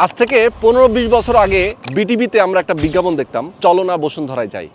আজ থেকে 15-20 বছর আগে বিটিভিতে আমরা একটা বিজ্ঞাপন দেখতাম, চলো না বসুন্ধরায় যাই।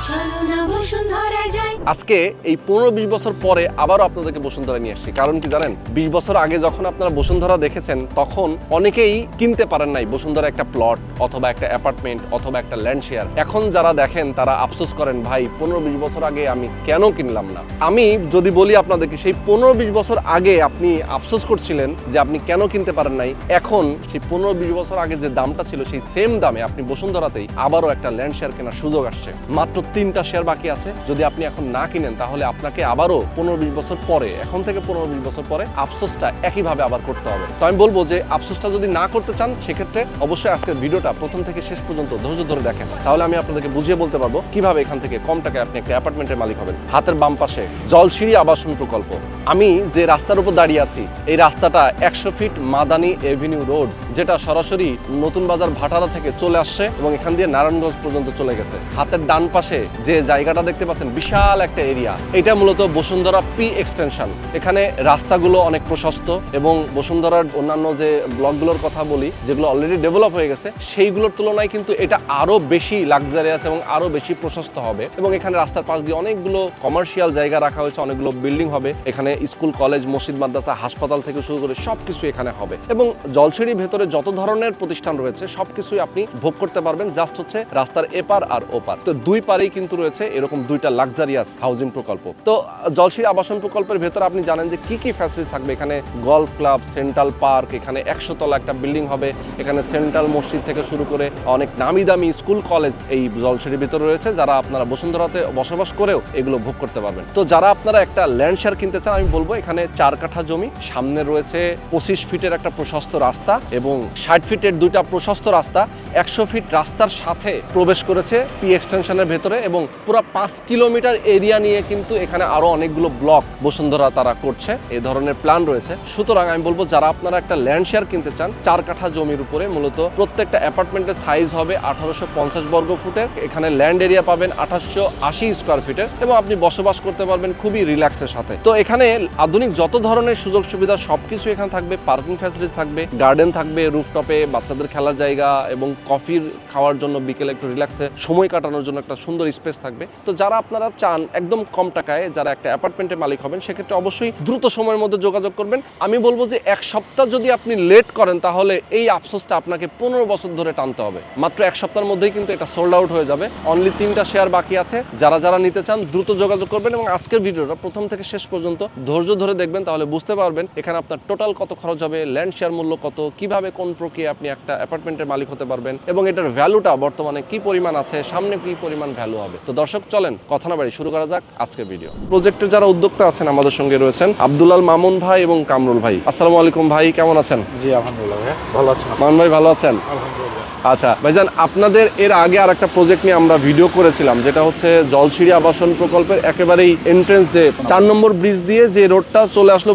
আজকে এই 15-20 বছর পরে আবারও আপনাদেরকে বসুন্ধরা নিয়ে আসছি। কারণ কি জানেন, 20 বছর আগে যখন আপনারা বসুন্ধরা দেখেছেন তখন অনেকেই কিনতে পারেন নাই বসুন্ধরা একটা প্লট অথবা একটা অ্যাপার্টমেন্ট অথবা একটা ল্যান্ড শেয়ার। এখন যারা দেখেন তারা আফসোস করেন, ভাই 15-20 বছর আগে আমি কেন কিনলাম না। আমি যদি বলি আপনাদেরকে, সেই 15-20 বছর আগে আপনি আফসোস করছিলেন যে আপনি কেন কিনতে পারেন নাই, এখন সেই 15-20 বছর আগে যে দামটা ছিল সেই সেম দামে আপনি বসুন্ধরাতেই আবারও একটা ল্যান্ড শেয়ার কেনার সুযোগ আসছে। মাত্র 3টা শেয়ার বাকি আছে। যদি আপনি এখন না কিনেন তাহলে আপনাকে আবারও 15-20 বছর পরে, এখন থেকে 15-20 বছর পরে আফসোসটা একইভাবে আবার করতে হবে। তো আমি বলবো যে আফসোসটা যদি না করতে চান সেক্ষেত্রে অবশ্যই আজকের ভিডিওটা প্রথম থেকে শেষ পর্যন্ত ধৈর্য ধরে দেখেন, তাহলে আমি আপনাদেরকে বুঝিয়ে বলতে পারবো কিভাবে এখান থেকে কম টাকায় আপনি একটা অ্যাপার্টমেন্টের মালিক হবেন। হাতের বাম পাশে জলসিঁড়ি আবাসন প্রকল্প। আমি যে রাস্তার উপর দাঁড়িয়ে আছি এই রাস্তাটা 100 ফিট মাদানী এভিনিউ রোড, যেটা সরাসরি নতুন বাজার ভাটারা থেকে চলে আসছে এবং এখান দিয়ে নারায়ণগঞ্জ পর্যন্ত চলে গেছে। হাতের ডান পাশে যে জায়গাটা দেখতে পাচ্ছেন, বিশাল একটা এরিয়া, এটা মূলত বসুন্ধরা পি এক্সটেনশন। এখানে রাস্তাগুলো অনেক প্রশস্ত এবং বসুন্ধরার অন্যান্য যে ব্লকগুলোর কথা বলি যেগুলো অলরেডি ডেভেলপ হয়ে গেছে সেইগুলোর তুলনায় কিন্তু এটা আরো বেশি লাক্সারিয়াস এবং আরো বেশি প্রশস্ত হবে। এবং এখানে রাস্তার পাশ দিয়ে অনেকগুলো কমার্শিয়াল জায়গা রাখা হয়েছে, অনেকগুলো বিল্ডিং হবে। এখানে স্কুল, কলেজ, মসজিদ, মাদ্রাসা, হাসপাতাল থেকে শুরু করে সবকিছু এখানে হবে। এবং জলসিঁড়ির ভেতরে যত ধরনের প্রতিষ্ঠান রয়েছে সবকিছুই আপনি ভোগ করতে পারবেন, জাস্ট হচ্ছে রাস্তার এপার আর ওপার। তো দুই পারেই কিন্তু রয়েছে এরকম দুইটা লাক্সারিয়াস হাউজিং প্রকল্প। তো জলসিঁড়ি আবাসন প্রকল্পের ভেতরে আপনি জানেন যে কি কি ফ্যাসিলিটি থাকবে। এখানে গলফ ক্লাব, সেন্ট্রাল পার্ক, এখানে 100 তলা একটা বিল্ডিং হবে, এখানে সেন্ট্রাল মসজিদ থেকে শুরু করে অনেক নামি দামি স্কুল, কলেজ এই জলসিঁড়ির ভিতরে রয়েছে, যারা আপনারা বসুন্ধরাতে বসবাস করেও এগুলো ভোগ করতে পারবেন। তো যারা আপনারা একটা ল্যান্ড শেয়ার কিনতে চান, আমি বলবো এখানে 4 কাঠা জমি, সামনে রয়েছে 25 ফিটের একটা প্রশস্ত রাস্তা এবং 60 ফিটের দুইটা প্রশস্ত রাস্তা, 100 ফিট রাস্তার সাথে প্রবেশ করেছে পি এক্সটেনশনের ভেতরে এবং পুরো 5 কিলোমিটার এরিয়া নিয়ে কিন্তু এখানে আরো অনেকগুলো ব্লক বসুন্ধরা তারা করছে, এই ধরনের প্ল্যান রয়েছে। সুতরাং আমি বলবো যারা আপনারা একটা ল্যান্ড শেয়ার কিনতে চান 4 কাঠা জমির উপরে, মূলত প্রত্যেকটা অ্যাপার্টমেন্টের সাইজ হবে 1850 বর্গ ফুটের, এখানে ল্যান্ড এরিয়া পাবেন 2880 স্কোয়ার ফিটের এবং আপনি বসবাস করতে পারবেন খুবই রিল্যাক্সের সাথে। তো এখানে আধুনিক যত ধরনের সুযোগ সুবিধা সবকিছু এখানে থাকবে, পার্কিং ফ্যাসিলিটি থাকবে, গার্ডেন থাকবে, রুফটপে বাচ্চাদের খেলার জায়গা এবং কফির খাওয়ার জন্য বিকেলে একটু রিল্যাক্সে সময় কাটানোর জন্য একটা সুন্দর স্পেস থাকবে। তো যারা আপনারা চান একদম কম টাকায় যারা একটা অ্যাপার্টমেন্টের মালিক হবেন সেক্ষেত্রে অবশ্যই দ্রুত সময়ের মধ্যে যোগাযোগ করবেন। আমি বলবো যে 1 সপ্তাহ যদি আপনি লেট করেন তাহলে এই আফসোসটা আপনাকে 15 বছর ধরে টানতে হবে। মাত্র 1 সপ্তাহের মধ্যেই কিন্তু এটা সোল্ড আউট হয়ে যাবে। অনলি 3টা শেয়ার বাকি আছে। যারা যারা নিতে চান দ্রুত যোগাযোগ করবেন এবং আজকের ভিডিওটা প্রথম থেকে শেষ পর্যন্ত ধৈর্য ধরে দেখবেন, তাহলে বুঝতে পারবেন এখানে আপনার টোটাল কত খরচ হবে, ল্যান্ড শেয়ার মূল্য কত, কিভাবে কোন প্রক্রিয়া আপনি একটা অ্যাপার্টমেন্টের মালিক হতে পারবেন এবং এটার ভ্যালুটা বর্তমানে কি পরিমাণ আছে, সামনে কি পরিমাণ ভ্যালু হবে। তো দর্শক চলেন কথা না বাড়ি শুরু করা যাক আজকের ভিডিও। প্রজেক্টের যারা উদ্যোক্তা আছেন আমাদের সঙ্গে রয়েছেন আব্দুল আল মামুন ভাই এবং কামরুল ভাই। আসসালামু আলাইকুম ভাই, কেমন আছেন? জি আলহামদুলিল্লাহ ভাই ভালো আছেন। মামুন ভাই ভালো আছেন? আলহামদুলিল্লাহ। আচ্ছা ভাইজান, আপনাদের এর আগে আর একটা প্রজেক্ট নিয়ে আমরা ভিডিও করেছিলাম, যেটা হচ্ছে জলসিঁড়ি আবাসন প্রকল্পের একেবারেই এন্ট্রেন্স যে 4 নম্বর ব্রিজ দিয়ে যে রোডটা চলে আসলো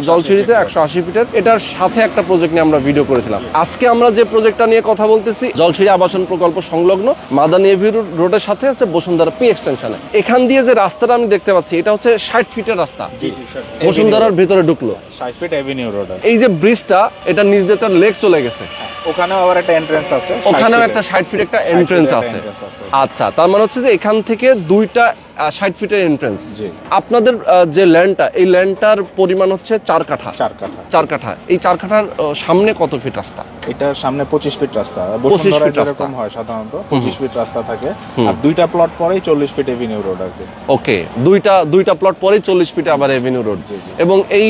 জলসিঁড়িতে 180 ফিটের, এটার সাথে একটা প্রজেক্ট নিয়ে আমরা ভিডিও করেছিলাম। আজকে আমরা যে প্রজেক্টটা নিয়ে কথা বলতেছি জলসিঁড়ি আবাসন প্রকল্প সংলগ্ন মাদানী এভিনিউ রোডের সাথে হচ্ছে বসুন্ধরা পি এক্সটেনশনে। এখান দিয়ে যে রাস্তাটা আমি দেখতে পাচ্ছি এটা হচ্ছে 60 ফিটের রাস্তা, বসুন্ধরার ভিতরে ঢুকলো 60 ফিট এভিনিউ রোড। এই যে ব্রিজটা এটা নিচ দিয়ে একটা লেক চলে গেছে, ওখানেও আবার একটা এন্ট্রেন্স আছে, ওখানেও একটা 60 ফিট একটা এন্ট্রেন্স আছে। আচ্ছা, তার মানে হচ্ছে যে এখান থেকে দুইটা 60 ফিটের এন্ট্রেন্স। আপনাদের যে ল্যান্ডটা, এই ল্যান্ডটার পরিমাণ হচ্ছে 4 কাঠা। 4 কাঠা। এই 4 কাঠার সামনে কত ফিট রাস্তা? এটার সামনে 25 ফিট রাস্তা। বসুন্ধরা যেরকম হয় সাধারণত 25 ফিট রাস্তা থাকে, আর দুইটা প্লট পরেই 40 ফিট এভিনিউ রোড আছে। ওকে, দুইটা প্লট পরেই 40 ফিটে আবার এভিনিউ রোড। এবং এই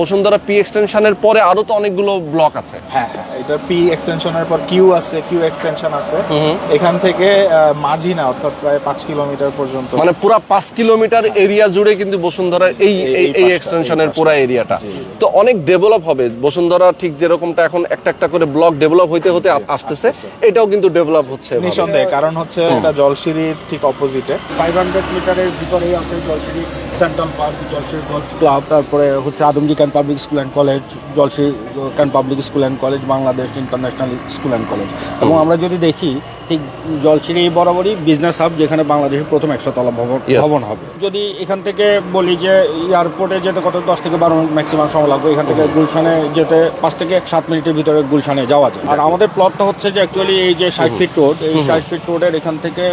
বসুন্ধরা পি এক্সটেনশনের পরে আরো তো অনেকগুলো ব্লক আছে। হ্যাঁ হ্যাঁ, এটা পি এক্সটেনশনের পর কিউ আছে, কিউ এক্সটেনশন আছে। এখান থেকে মাঝি না, অর্থাৎ প্রায় 5 কিলোমিটার পর্যন্ত, মানে পুরো 5 কিলোমিটার এরিয়া জুড়ে কিন্তু বসুন্ধরার এই এক্সটেনশনের পুরো এরিয়াটা তো অনেক ডেভেলপ হবে। বসুন্ধরা ঠিক যেরকমটা এখন একটা একটা করে ব্লক ডেভেলপ হতে হতে আসতেছে, এটাও কিন্তু ডেভেলপ হচ্ছে নিঃসন্দেহে। কারণ হচ্ছে এটা জলসিঁড়ির ঠিক অপোজিটে 500 মিটারের ভিতরেই আছে Jolshiri central park, Jolshri golf club, তারপরে হচ্ছে Adamjee cant public school and college, Jolshri cant public school and college, Bangladesh international school and college. এবং আমরা যদি দেখি ঠিক জলশ্রী বরাবরই বিজনেস হাব, যেখানে বাংলাদেশের প্রথম 100 তলা ভবন হবে। যদি এখান থেকে বলি যে এয়ারপোর্টে যেতে কত 10 থেকে 12 মিনিট ম্যাক্সিমাম সময় লাগবে, এখান থেকে গুলশানে যেতে 5 থেকে 7 মিনিটের ভিতরে গুলশানে যাওয়া যায়। আর আমাদের প্লটটা হচ্ছে যে অ্যাকচুয়ালি এই যে 60 ফিট রোড, এই 60 ফিট রোডের এখান থেকে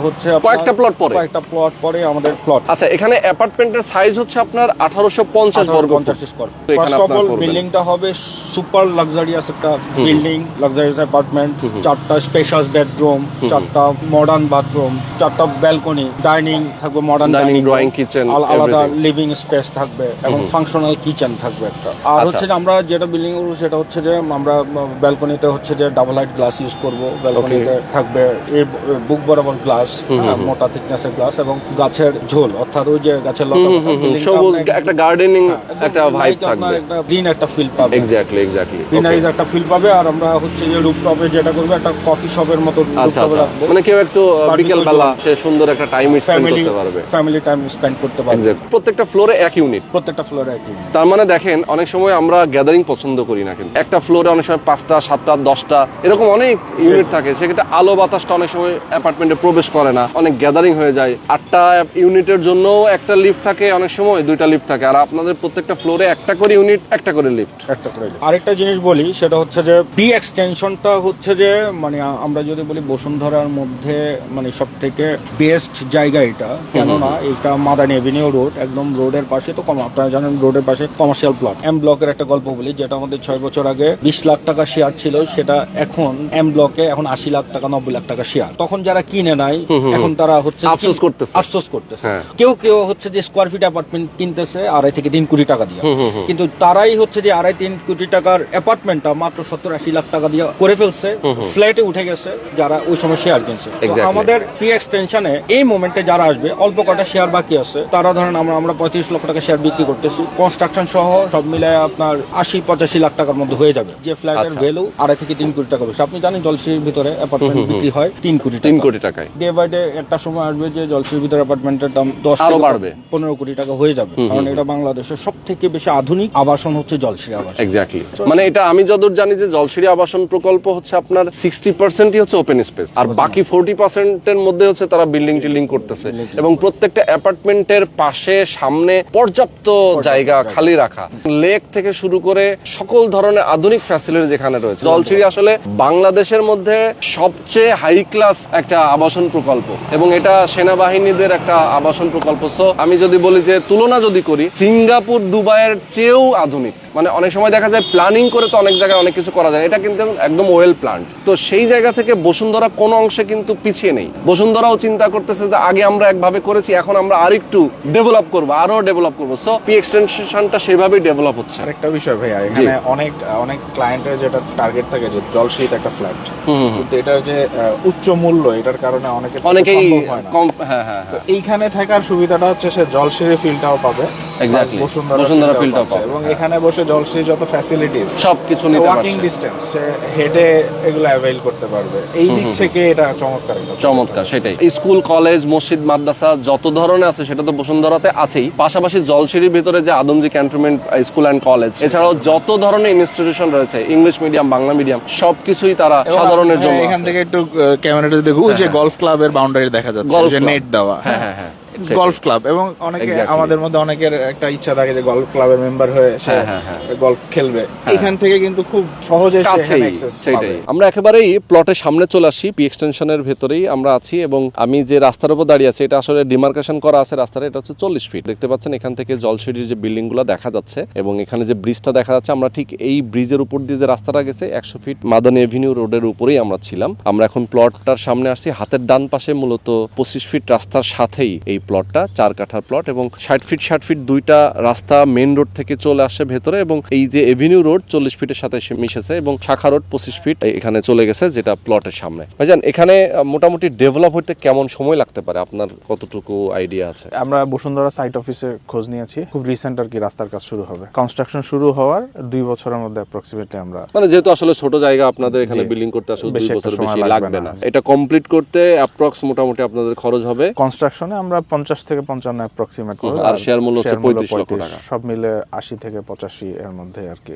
হচ্ছে কয়েকটা প্লট পরে আমাদের প্লট। আচ্ছা, এখানে অ্যাপার্টমেন্টের সাইজ হচ্ছে আপনার 1850 বর্গ ফুট। স্কয়ার তো ফিট। এখানে ফার্স্ট অফ আপনারা অল করবেন। বিল্ডিংটা হবে সুপার লাক্সারিয়াস একটা বিল্ডিং, লাক্সারিয়াস অ্যাপার্টমেন্ট, 4টা স্পেশাস বেডরুম, 4টা মডার্ন বাথরুম, 4টা ব্যালকনি, ডাইনিং থাকবে, মডার্ন ডাইনিং, ড্রয়িং, কিচেন, আলাদা লিভিং স্পেস থাকবে এবং ফাংশনাল কিচেন থাকবে একটা। আর হচ্ছে যে আমরা যেটা বিল্ডিং করবো সেটা হচ্ছে যে আমরা ব্যালকনিতে হচ্ছে যে ডাবল হাইট গ্লাস ইউজ করবো। ব্যালকনিতে থাকবে এই বুক বরাবর গ্লাস, মোটা থিকনেসের গ্লাস, এবং গাছের ঝোল, অর্থাৎ ওই যে গাছের লতা সবুজ একটা গার্ডেনিং একটা ভাইব থাকবে, একটা গ্রিন একটা ফিল পাবে। এক্স্যাক্টলি গ্রিনারিজ একটা ফিল পাবে। আর আমরা হচ্ছে যে রুফটপে যেটা করবো একটা কফি শপের মতো রুফটপে রাখবো, মানে কেউ একটু বিকেল বেলা সে সুন্দর একটা টাইম স্পেন্ড করতে পারবে, ফ্যামিলি টাইম স্পেন্ড করতে পারবে। প্রত্যেকটা ফ্লোরে এক ইউনিট, প্রত্যেকটা ফ্লোরে একই। তার মানে দেখেন অনেক সময় আমরা গ্যাদারিং পছন্দ করি না, কিন্তু একটা ফ্লোরে অনেক সময় 5টা 7টা 10টা এরকম অনেক ইউনিট থাকে, সেক্ষেত্রে আলো বাতাসটা অনেক সময় অ্যাপার্টমেন্টে প্রবেশ করে না, অনেক গ্যাদারিং হয়ে যায়। 8টা ইউনিটের জন্য একটা লিফট থাকে, অনেক সময় 2টা লিফট থাকে, আর আপনাদের প্রত্যেকটা ফ্লোরে একটা করে ইউনিট, একটা করে লিফট। আরেকটা জিনিস বলি, সেটা হচ্ছে যে বি এক্সটেনশনটা হচ্ছে যে মানে আমরা যদি বলি বসুন্ধরার মধ্যে মানে সব থেকে বেস্ট জায়গা এটা, কেননা এটা মাদানী এভিনিউ রোড, একদম রোডের পাশে। তো আপনারা জানেন রোডের পাশে কমার্শিয়াল প্লট। এম ব্লকের একটা গল্প বলি, যেটা আমাদের 6 বছর আগে 20 লাখ টাকা শেয়ার ছিল, সেটা এখন এম ব্লকে এখন 80 লাখ টাকা 90 লাখ টাকা শেয়ার। তখন যারা কিনে নাই এখন তারা হচ্ছে আফসোস করতেছে। কেউ কেউ হচ্ছে যে স্কোয়ার ফিট অ্যাপার্টমেন্ট কিনতেছে 2.5 থেকে 3 কোটি টাকা দিয়ে, কিন্তু তারাই হচ্ছে যে 2.5-3 কোটি টাকার অ্যাপার্টমেন্টটা মাত্র 70-80 লাখ টাকা দিয়ে করে ফেলছে, ফ্ল্যাটে উঠে গেছে যারা ওই সময় শেয়ার কিনছে। তো আমাদের পি এক্সটেনশনে এই মোমেন্টে যারা আসবে, অল্প কটা শেয়ার বাকি আছে, তারা ধরেন আমরা 35 লক্ষ টাকা শেয়ার বিক্রি করতেছি, কনস্ট্রাকশন সহ সব মিলায় আপনার 80-85 লাখ টাকার মধ্যে হয়ে যাবে, যে ফ্ল্যাটের ভ্যালু 2.5 থেকে 3 কোটি টাকা বেশি। আপনি জানেন জলশ্রীর ভিতরে অ্যাপার্টমেন্ট বিক্রি হয় 3 কোটি টাকায়। ডে বাই ডে একটা সময় আসবে যে জলশ্রীর ভিতরে অ্যাপার্টমেন্টের দাম 10 থেকে 15 কোটি টাকা হয়ে যাবে, কারণ এটা বাংলাদেশের সব থেকে বেশি আধুনিক আবাসন হচ্ছে জলশ্রী আবাসন। এক্স্যাক্টলি, মানে এটা আমি যতদূর জানি যে জলশ্রী আবাসন প্রকল্প হচ্ছে আপনার 60%ই হচ্ছে ওপেন স্পেস, আর বাকি 40%-এর মধ্যে হচ্ছে তারা বিল্ডিং টিল্ডিং করতেছে, এবং প্রত্যেকটা অ্যাপার্টমেন্টের পাশে সামনে পর্যাপ্ত জায়গা খালি রাখা, লেক থেকে শুরু করে সকল ধরনের আধুনিক ফ্যাসিলিটি যেখানে রয়েছে। জলশ্রী আসলে বাংলাদেশের মধ্যে সবচেয়ে হাই ক্লাস একটা আবাসন প্রকল্প, এবং এটা সেনাবাহিনীদের একটা আবাসন প্রকল্প। সো আমি যদি বলি যে তুলনা যদি করি, সিঙ্গাপুর দুবাইয়ের চেয়েও আধুনিক। মানে অনেক সময় দেখা যায় প্ল্যানিং করে তো অনেক জায়গায় অনেক কিছু করা যায়, এটা কিন্তু একদম ওয়েল প্ল্যান্ড। তো সেই জায়গা থেকে বসুন্ধরা কোনো অংশে কিন্তু পিছিয়ে নেই। বসুন্ধরাও চিন্তা করতেছে যে আগে আমরা একভাবে করেছি, এখন আমরা আরেকটু ডেভেলপ করবো, আরো ডেভেলপ করবো। সো পি এক্সটেনশনটা সেভাবেই ডেভেলপ হচ্ছে। আরেকটা বিষয় ভাইয়া, এখানে অনেক ক্লায়েন্টের যেটা টার্গেট থাকে যে জলশ্রীতে একটা ফ্ল্যাট, কিন্তু এটার যে উচ্চ মূল্য, এটার কারণে অনেকেই কম। হ্যাঁ, এইখানে থাকার সুবিধাটা হচ্ছে সে জলশ্রীর ফিলটাও পাবে, বসুন্ধরা ফিলটাও পাবে, এবং এখানে বসে জলশ্রী যত ফ্যাসিলিটিস সবকিছু নিতে পারবে, ওয়াকিং ডিসটেন্স, সে হেডে এগুলো অ্যাভেইল করতে পারবে। এই দিক থেকে এটা চমৎকার। সেটাই, স্কুল কলেজ মসজিদ মাদ্রাসা যত ধরনের আছে সেটা তো বসুন্ধরাতে আছেই, পাশাপাশি জলশ্রীর ভিতরে যে Adamjee cantonment school and college, এছাড়াও যত ধরনের ইনস্টিটিউশন রয়েছে, ইংলিশ মিডিয়াম, বাংলা মিডিয়াম, সবকিছুই তারা সাধারণের জন্য। এখান থেকে একটু ক্যামেরাটা দেখো, যে গলফ ক্লাবের বাউন্ডারি দেখা যাচ্ছে, যে নেট দেওয়া। হ্যাঁ, গলফ ক্লাব, এবং অনেকে আমাদের মধ্যে অনেকের একটা ইচ্ছা থাকে যে গলফ ক্লাবের মেম্বার হয়ে সে গলফ খেলবে। এখান থেকে কিন্তু খুব সহজে সেটাই। আমরা একেবারেই প্লটের সামনে চলে আসি, পি এক্সটেনশনের ভেতরেই আমরা আছি, এবং আমি যে রাস্তার উপর দাঁড়িয়ে আছি এটা আসলে ডিমার্কেশন করা আছে রাস্তাটা, এটা হচ্ছে 40 ফিট। দেখতে পাচ্ছেন এখান থেকে জলশ্রীর যে বিল্ডিং গুলো দেখা যাচ্ছে, এবং এখানে যে ব্রিজটা দেখা যাচ্ছে, আমরা ঠিক এই ব্রিজের উপর দিয়ে যে রাস্তাটা গেছে 100 ফিট মাদানী এভিনিউ রোডের উপরেই আমরা ছিলাম। আমরা এখন প্লটটার সামনে আসছি, হাতের ডান পাশে মূলত 25 ফিট রাস্তার সাথেই এই প্লটটা, 4 কাঠার প্লট, এবং 60 ফিট 2টা রাস্তা মেইন রোড থেকে চলে আসছে ভেতরে, এবং এই যে এভিনিউ রোড 40 ফিটের সাথে মিশেছে, এবং শাখা রোড 25 ফিট এখানে চলে গেছে, যেটা প্লটের সামনে। ভাইজান, এখানে মোটামুটি ডেভেলপ হতে কেমন সময় লাগতে পারে, আপনার কতটুকু আইডিয়া আছে? আমরা বসুন্ধরা সাইট অফিসে খোঁজ নিয়েছি, খুব রিসেন্ট আর কি রাস্তার কাজ শুরু হবে, কনস্ট্রাকশন শুরু হওয়ার 2 বছরের মধ্যে অ্যাপ্রক্সিমেটলি আমরা, মানে যেহেতু আসলে ছোট জায়গা আপনাদের এখানে বিল্ডিং করতে আসলে 2 বছর বেশি লাগবে না, এটা কমপ্লিট করতে অ্যাপ্রক্স মোটামুটি আপনাদের খরচ হবে। কনস্ট্রাকশনে আমরা 50 থেকে 55 অ্যাপ্রক্সিমেট, আর শেয়ার মূল্য হচ্ছে 35 লক্ষ টাকা। সব মিলে 80 থেকে 85 এর মধ্যে আর কি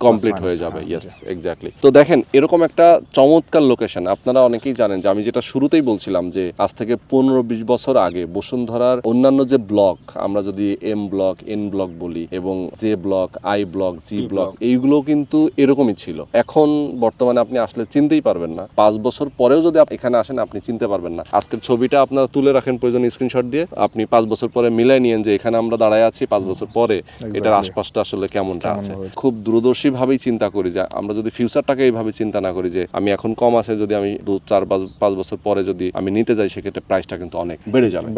কমপ্লিট হয়ে যাবে। Yes, exactly. তো দেখেন এরকম একটা চমৎকার লোকেশন, আপনারা অনেকেই জানেন যে আমি যেটা শুরুতেই বলছিলাম যে আজ থেকে 15-20 বছর আগে বসুন্ধরার অন্যান্য যে ব্লক, আমরা যদি এম ব্লক, এন ব্লক বলি এবং J block, I block, G block, এইগুলো কিন্তু এরকমই ছিল। এখন বর্তমানে আপনি আসলে চিনতেই পারবেন না। 5 বছর পরেও যদি এখানে আসেন আপনি চিনতে পারবেন না। আজকের ছবিটা আপনারা তুলে রাখেন প্রয়োজন স্ক্রিনশট দিয়ে, আপনি 5 বছর পরে মিলাই নিয়েন যে এখানে আমরা দাঁড়ায় আছি, 5 বছর পরে এটার আশপাশটা আসলে কেমনটা আছে। খুব দূরদর্শী ভাবেই চিন্তা করি যে আমরা যদি ফিউচারটাকে এইভাবে চিন্তা না করি যে আমি এখন কম আছে, যদি আমি 2-4-5 বছর পরে যদি আমি নিতে যাই সেক্ষেত্রে প্রাইসটা কিন্তু অনেক বেড়ে যাবে।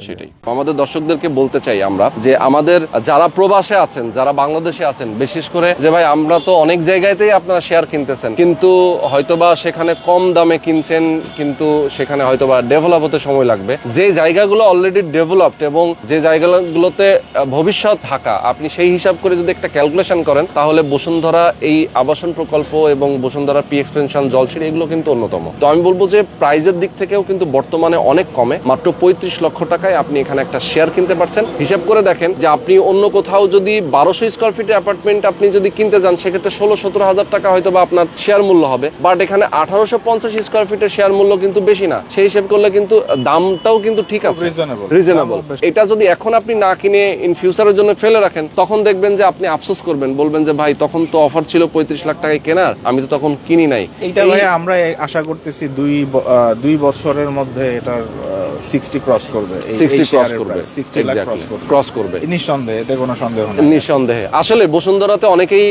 সেটাই আমাদের দর্শকদেরকে বলতে চাই আমরা যে আমাদের যারা প্রবাসে আছেন, যারা বাংলাদেশে আছেন, বিশেষ করে যে ভাই আমরা তো অনেক জায়গাতেই আপনারা শেয়ার কিনতেছেন, কিন্তু হয়তোবা সেখানে কম দামে কিনছেন, কিন্তু সেখানে হয়তোবা ডেভেলপ হতে সময় লাগবে। যে জায়গাগুলো অলরেডি ডেভেলপড এবং যে জায়গাগুলোতে ভবিষ্যৎ ঢাকা, আপনি সেই হিসাব করে যদি একটা ক্যালকুলেশন করেন তাহলে বসুন্ধরা এই আবাসন প্রকল্প এবং বসুন্ধরা পি এক্সটেনশন, জলসিঁড়ি এগুলো কিন্তু অন্যতম। তো আমি বলবো যে প্রাইজের দিক থেকেও কিন্তু বর্তমানে অনেক কমে, মাত্র 35 লক্ষ টাকায় আপনি এখানে একটা শেয়ার কিনতে পারছেন। হিসাব করে দেখেন যে আপনি অন্য কোথাও যদি 1200 স্কোয়ার ফিটের অ্যাপার্টমেন্ট আপনি যদি কিনতে যান সেক্ষেত্রে 16-17 হাজার টাকা হয়তো বা আপনার শেয়ার মূল্য হবে, বাট এখানে 1850 স্কোয়ার ফিটের শেয়ার মূল্য কিন্তু বেশি না। সেই হিসাব করলে কিন্তু দামটাও কিন্তু ঠিক আছে, রিজনেবল। এটা যদি এখন আপনি না কিনে ইন ফিউচারের জন্য ফেলে রাখেন, তখন দেখবেন যে আপনি আফসোস করবেন, বলবেন যে ভাই তখন তো অফার ছিল 35 লাখ টাকায় কেনার, আমি তো তখন কিনি নাই। এইটা ভাই আমরা আশা করতেছি 2 বছরের মধ্যে এটার 60 ক্রস করবে, 60 লাখ ক্রস করবে নিঃসন্দেহে, এতে কোনো সন্দেহ নেই। নিঃসন্দেহে আসলে বসুন্ধরাতে অনেকেই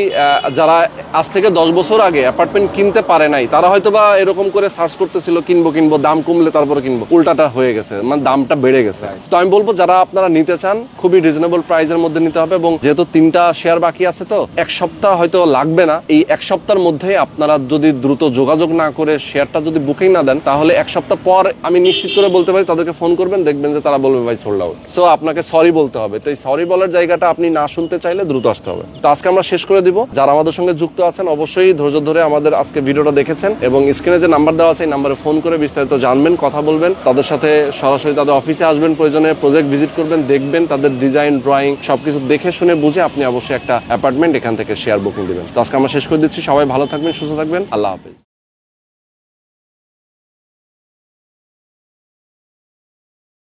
যারা আজ থেকে 10 বছর আগে অ্যাপার্টমেন্ট কিনতে পারে নাই, তারা হয়তো বা এরকম করে সার্চ করতেছিল কিনবো, দাম কমলে তারপরে কিনবো, উল্টাটা হয়ে গেছে, মানে দামটা বেড়ে গেছে। তো আমি বলবো যারা আপনারা নিতে চান খুবই রিজনেবল প্রাইসের মধ্যে নিতে হবে, এবং যেহেতু 3টা শেয়ার বাকি আছে তো 1 সপ্তাহ হয়তো লাগবে না। এই 1 সপ্তাহের মধ্যে আপনারা যদি দ্রুত যোগাযোগ না করে শেয়ারটা যদি বুকিং না দেন, তাহলে 1 সপ্তাহ পর আমি নিশ্চিত করে বলতে পারি তাদেরকে ফোন করবেন, দেখবেন যে তারা বলবে ভাই সোল্ড আউট। সো আপনাকে সরি বলতে হবে। তো এই সরি বলার জায়গাটা আপনি না শুনতে চাইলে দ্রুত আসতে হবে। তো আজকে আমরা শেষ করে দিব। যারা আমাদের সঙ্গে যুক্ত আছেন অবশ্যই ধৈর্য ধরে আমাদের আজকে ভিডিওটা দেখেছেন এবং স্ক্রিনে যে নাম্বার দেওয়া আছে এই নাম্বারে ফোন করে বিস্তারিত জানবেন, কথা বলবেন, তাদের সাথে সরাসরি তাদের অফিসে আসবেন, প্রয়োজনে প্রজেক্ট ভিজিট করবেন, দেখবেন তাদের ডিজাইন, ড্রয়িং সবকিছু দেখে শুনে বুঝে আপনি অবশ্যই একটা অ্যাপার্টমেন্ট এখান থেকে শেয়ার বুকিং দিবেন। তো আজকে আমরা শেষ করে দিচ্ছি। সবাই ভালো থাকবেন, সুস্থ থাকবেন, আল্লাহ হাফেজ।